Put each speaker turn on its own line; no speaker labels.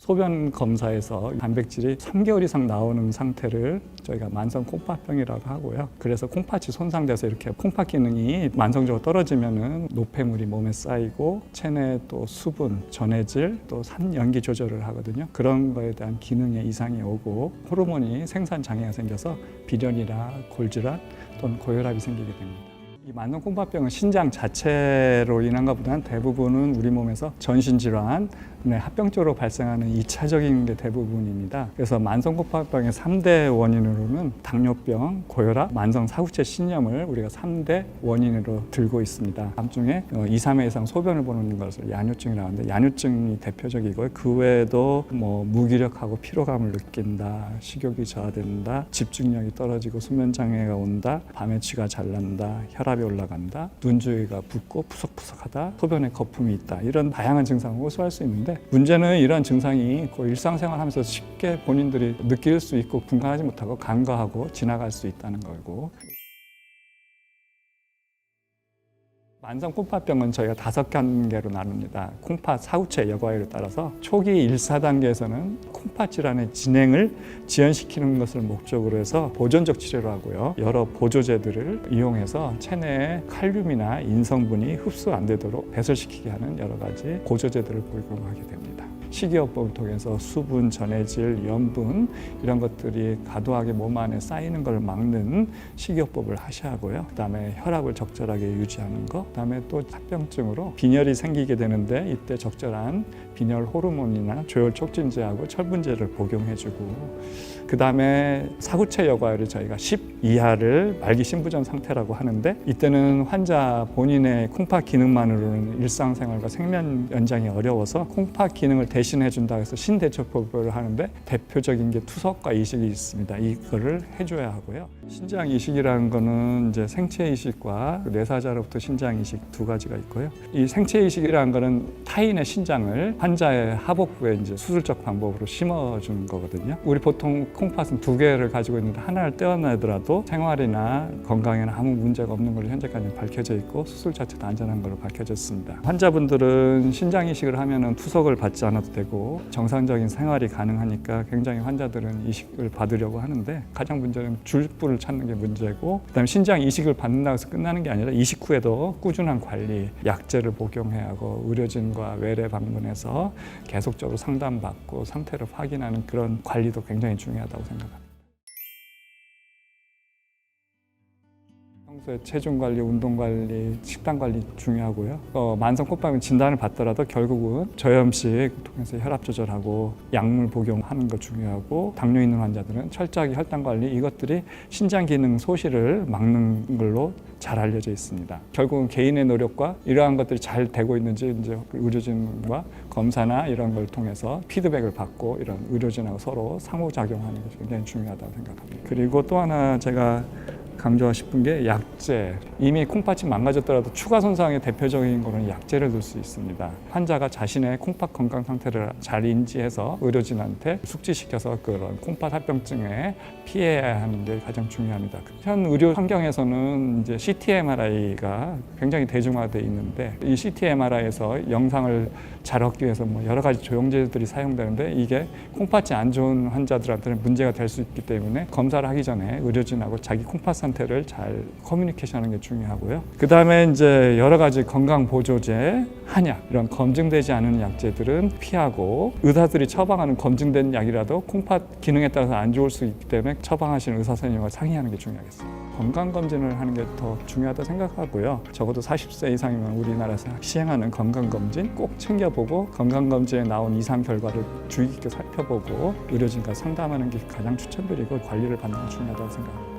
소변 검사에서 단백질이 3개월 이상 나오는 상태를 저희가 만성 콩팥병이라고 하고요. 그래서 콩팥이 손상돼서 이렇게 콩팥 기능이 만성적으로 떨어지면은 노폐물이 몸에 쌓이고 체내 또 수분, 전해질, 또 산연기 조절을 하거든요. 그런 거에 대한 기능에 이상이 오고 호르몬이 생산 장애가 생겨서 비련이나 골질환 또는 고혈압이 생기게 됩니다. 이 만성 콩팥병은 신장 자체로 인한 것보다는 대부분은 우리 몸에서 전신 질환, 합병증으로 발생하는 2차적인 게 대부분입니다. 그래서 만성 콩팥병의 3대 원인으로는 당뇨병, 고혈압, 만성 사구체 신염을 우리가 3대 원인으로 들고 있습니다. 밤중에 2, 3회 이상 소변을 보는 것을 야뇨증이라고 하는데 야뇨증이 대표적이고요. 그 외에도 무기력하고 피로감을 느낀다, 식욕이 저하된다, 집중력이 떨어지고 수면 장애가 온다, 밤에 쥐가 잘 난다, 혈압이 올라간다, 눈 주위가 붓고 푸석푸석하다, 소변에 거품이 있다, 이런 다양한 증상을 호소할 수 있는데 문제는 이런 증상이 일상생활하면서 쉽게 본인들이 느낄 수 있고 분간하지 못하고 간과하고 지나갈 수 있다는 거고, 만성 콩팥병은 저희가 5단계로 나눕니다. 콩팥 사후체 여과에 따라서 초기 1,4단계에서는 콩팥 질환의 진행을 지연시키는 것을 목적으로 해서 보존적 치료를 하고요. 여러 보조제들을 이용해서 체내에 칼륨이나 인성분이 흡수 안 되도록 배설시키게 하는 여러 가지 보조제들을 복용하게 됩니다. 식이요법을 통해서 수분, 전해질, 염분 이런 것들이 과도하게 몸 안에 쌓이는 걸 막는 식이요법을 하셔야 하고요. 그다음에 혈압을 적절하게 유지하는 것, 그다음에 또 합병증으로 빈혈이 생기게 되는데 이때 적절한 빈혈 호르몬이나 조혈 촉진제하고 철분제를 복용해주고, 그다음에 사구체 여과를 저희가 10 이하를 말기 신부전 상태라고 하는데 이때는 환자 본인의 콩팥 기능만으로는 일상생활과 생명 연장이 어려워서 콩팥 기능을 대신해 준다고 해서 신대처법을 하는데 대표적인 게 투석과 이식이 있습니다. 이거를 해줘야 하고요. 신장 이식이라는 거는 이제 생체 이식과 뇌사자로부터 신장 이식 두 가지가 있고요. 이 생체 이식이라는 거는 타인의 신장을 환자의 하복부에 이제 수술적 방법으로 심어주는 거거든요. 우리 보통 콩팥은 2개를 가지고 있는데 하나를 떼어내더라도 생활이나 건강에는 아무 문제가 없는 걸로 현재까지 밝혀져 있고 수술 자체도 안전한 걸로 밝혀졌습니다. 환자분들은 신장 이식을 하면은 투석을 받지 않아도 되고 정상적인 생활이 가능하니까 굉장히 환자들은 이식을 받으려고 하는데 가장 문제는 줄부를 찾는 게 문제고, 그다음에 신장 이식을 받는다고 해서 끝나는 게 아니라 이식 후에도 꾸준한 관리, 약제를 복용해야 하고 의료진과 외래 방문해서 계속적으로 상담받고 상태를 확인하는 그런 관리도 굉장히 중요하다고 생각합니다. 평소에 체중 관리, 운동 관리, 식단 관리 중요하고요. 만성 콩팥병 진단을 받더라도 결국은 저염식 통해서 혈압 조절하고 약물 복용하는 거 중요하고, 당뇨 있는 환자들은 철저하게 혈당 관리, 이것들이 신장 기능 소실을 막는 걸로 잘 알려져 있습니다. 결국은 개인의 노력과 이러한 것들이 잘 되고 있는지 이제 의료진과 검사나 이런 걸 통해서 피드백을 받고 이런 의료진하고 서로 상호작용하는 것이 굉장히 중요하다고 생각합니다. 그리고 또 하나 제가 강조하고 싶은 게 약제. 이미 콩팥이 망가졌더라도 추가 손상의 대표적인 거는 약제를 넣을 수 있습니다. 환자가 자신의 콩팥 건강 상태를 잘 인지해서 의료진한테 숙지시켜서 그런 콩팥 합병증에 피해야 하는 게 가장 중요합니다. 현 의료 환경에서는 이제 CT MRI가 굉장히 대중화되어 있는데 이 CT MRI에서 영상을 잘 얻기 위해서 여러 가지 조영제들이 사용되는데 이게 콩팥이 안 좋은 환자들한테는 문제가 될 수 있기 때문에 검사를 하기 전에 의료진하고 자기 콩팥 상태를 잘 커뮤니케이션하는 게 중요하고요. 그 다음에 이제 여러 가지 건강 보조제, 한약 이런 검증되지 않은 약제들은 피하고, 의사들이 처방하는 검증된 약이라도 콩팥 기능에 따라서 안 좋을 수 있기 때문에 처방하시는 의사 선생님과 상의하는 게 중요하겠습니다. 건강검진을 하는 게 더 중요하다고 생각하고요. 적어도 40세 이상이면 우리나라에서 시행하는 건강검진 꼭 챙겨보고 건강검진에 나온 이상 결과를 주의 깊게 살펴보고 의료진과 상담하는 게 가장 추천드리고 관리를 받는 게 중요하다고 생각합니다.